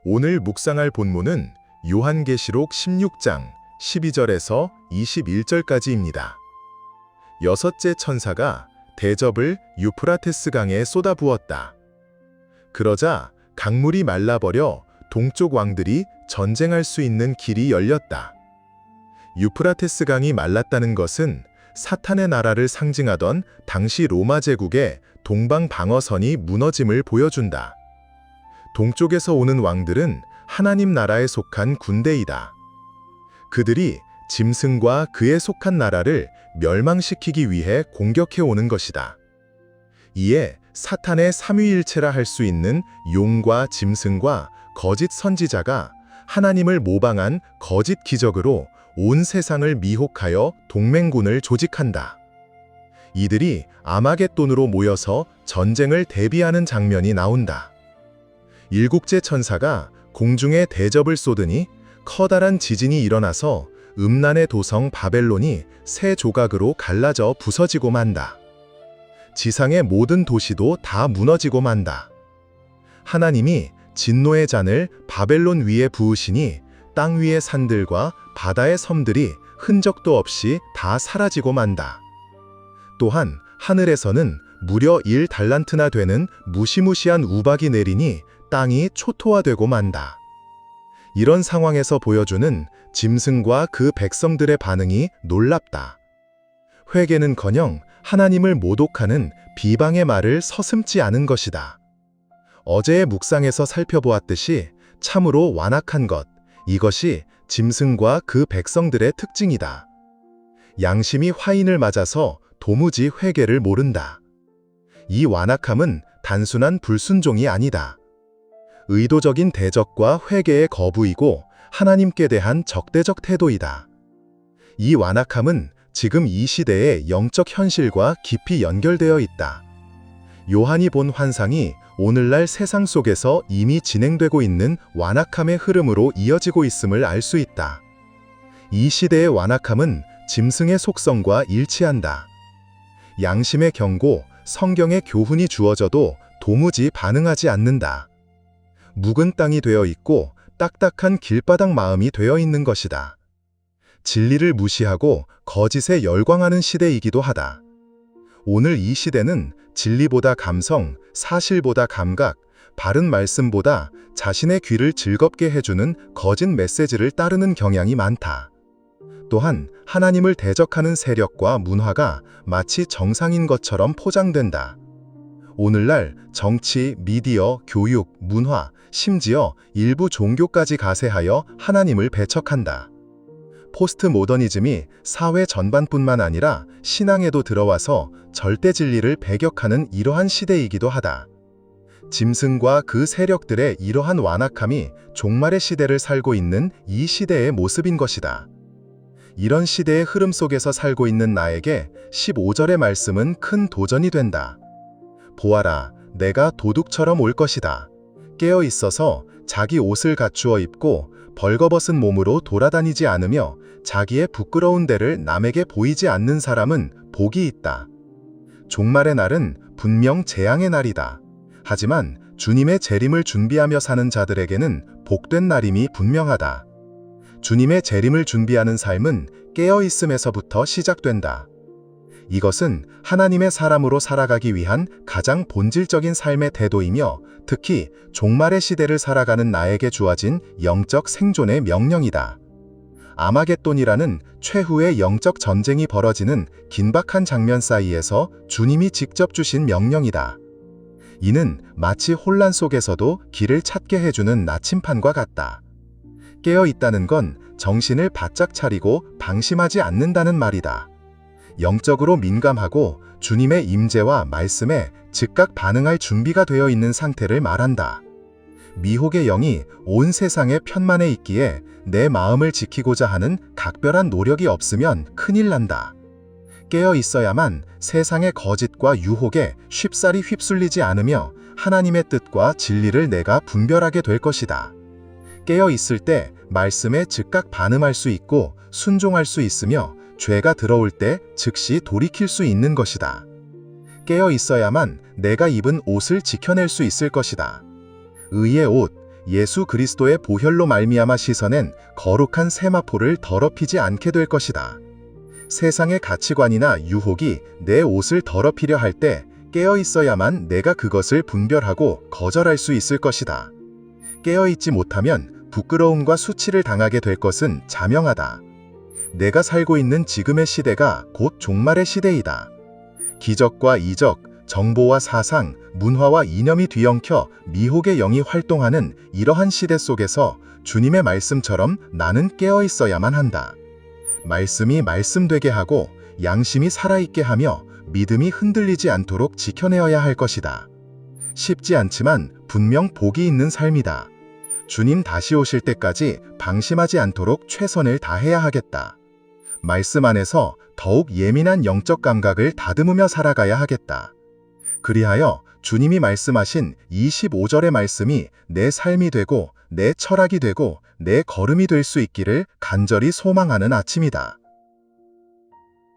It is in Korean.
오늘 묵상할 본문은 요한계시록 16장 12절에서 21절까지입니다. 여섯째 천사가 대접을 유프라테스 강에 쏟아부었다. 그러자 강물이 말라버려 동쪽 왕들이 전쟁할 수 있는 길이 열렸다. 유프라테스 강이 말랐다는 것은 사탄의 나라를 상징하던 당시 로마 제국의 동방 방어선이 무너짐을 보여준다. 동쪽에서 오는 왕들은 하나님 나라에 속한 군대이다. 그들이 짐승과 그에 속한 나라를 멸망시키기 위해 공격해 오는 것이다. 이에 사탄의 삼위일체라 할 수 있는 용과 짐승과 거짓 선지자가 하나님을 모방한 거짓 기적으로 온 세상을 미혹하여 동맹군을 조직한다. 이들이 아마겟돈으로 모여서 전쟁을 대비하는 장면이 나온다. 일곱째 천사가 공중에 대접을 쏟으니 커다란 지진이 일어나서 음란의 도성 바벨론이 세 조각으로 갈라져 부서지고 만다. 지상의 모든 도시도 다 무너지고 만다. 하나님이 진노의 잔을 바벨론 위에 부으시니 땅 위의 산들과 바다의 섬들이 흔적도 없이 다 사라지고 만다. 또한 하늘에서는 무려 1달란트나 되는 무시무시한 우박이 내리니 땅이 초토화되고 만다. 이런 상황에서 보여주는 짐승과 그 백성들의 반응이 놀랍다. 회개는커녕 하나님을 모독하는 비방의 말을 서슴지 않은 것이다. 어제의 묵상에서 살펴보았듯이 참으로 완악한 것, 이것이 짐승과 그 백성들의 특징이다. 양심이 화인을 맞아서 도무지 회개를 모른다. 이 완악함은 단순한 불순종이 아니다. 의도적인 대적과 회개의 거부이고 하나님께 대한 적대적 태도이다. 이 완악함은 지금 이 시대의 영적 현실과 깊이 연결되어 있다. 요한이 본 환상이 오늘날 세상 속에서 이미 진행되고 있는 완악함의 흐름으로 이어지고 있음을 알 수 있다. 이 시대의 완악함은 짐승의 속성과 일치한다. 양심의 경고, 성경의 교훈이 주어져도 도무지 반응하지 않는다. 묵은 땅이 되어 있고 딱딱한 길바닥 마음이 되어 있는 것이다. 진리를 무시하고 거짓에 열광하는 시대이기도 하다. 오늘 이 시대는 진리보다 감성, 사실보다 감각, 바른 말씀보다 자신의 귀를 즐겁게 해주는 거짓 메시지를 따르는 경향이 많다. 또한 하나님을 대적하는 세력과 문화가 마치 정상인 것처럼 포장된다. 오늘날 정치, 미디어, 교육, 문화, 심지어 일부 종교까지 가세하여 하나님을 배척한다. 포스트 모더니즘이 사회 전반뿐만 아니라 신앙에도 들어와서 절대 진리를 배격하는 이러한 시대이기도 하다. 짐승과 그 세력들의 이러한 완악함이 종말의 시대를 살고 있는 이 시대의 모습인 것이다. 이런 시대의 흐름 속에서 살고 있는 나에게 15절의 말씀은 큰 도전이 된다. 보아라, 내가 도둑처럼 올 것이다. 깨어 있어서 자기 옷을 갖추어 입고 벌거벗은 몸으로 돌아다니지 않으며 자기의 부끄러운 데를 남에게 보이지 않는 사람은 복이 있다. 종말의 날은 분명 재앙의 날이다. 하지만 주님의 재림을 준비하며 사는 자들에게는 복된 날임이 분명하다. 주님의 재림을 준비하는 삶은 깨어있음에서부터 시작된다. 이것은 하나님의 사람으로 살아가기 위한 가장 본질적인 삶의 태도이며 특히 종말의 시대를 살아가는 나에게 주어진 영적 생존의 명령이다. 아마겟돈이라는 최후의 영적 전쟁이 벌어지는 긴박한 장면 사이에서 주님이 직접 주신 명령이다. 이는 마치 혼란 속에서도 길을 찾게 해주는 나침판과 같다. 깨어 있다는 건 정신을 바짝 차리고 방심하지 않는다는 말이다. 영적으로 민감하고 주님의 임재와 말씀에 즉각 반응할 준비가 되어 있는 상태를 말한다. 미혹의 영이 온 세상에 편만에 있기에 내 마음을 지키고자 하는 각별한 노력이 없으면 큰일 난다. 깨어 있어야만 세상의 거짓과 유혹에 쉽사리 휩쓸리지 않으며 하나님의 뜻과 진리를 내가 분별하게 될 것이다. 깨어 있을 때 말씀에 즉각 반응할 수 있고 순종할 수 있으며 죄가 들어올 때 즉시 돌이킬 수 있는 것이다. 깨어 있어야만 내가 입은 옷을 지켜낼 수 있을 것이다. 의의 옷, 예수 그리스도의 보혈로 말미암아 씻어낸 거룩한 세마포를 더럽히지 않게 될 것이다. 세상의 가치관이나 유혹이 내 옷을 더럽히려 할 때 깨어 있어야만 내가 그것을 분별하고 거절할 수 있을 것이다. 깨어 있지 못하면 부끄러움과 수치를 당하게 될 것은 자명하다. 내가 살고 있는 지금의 시대가 곧 종말의 시대이다. 기적과 이적, 정보와 사상, 문화와 이념이 뒤엉켜 미혹의 영이 활동하는 이러한 시대 속에서 주님의 말씀처럼 나는 깨어 있어야만 한다. 말씀이 말씀되게 하고 양심이 살아있게 하며 믿음이 흔들리지 않도록 지켜내어야 할 것이다. 쉽지 않지만 분명 복이 있는 삶이다. 주님 다시 오실 때까지 방심하지 않도록 최선을 다해야 하겠다. 말씀 안에서 더욱 예민한 영적 감각을 다듬으며 살아가야 하겠다. 그리하여 주님이 말씀하신 25절의 말씀이 내 삶이 되고 내 철학이 되고 내 걸음이 될 수 있기를 간절히 소망하는 아침이다.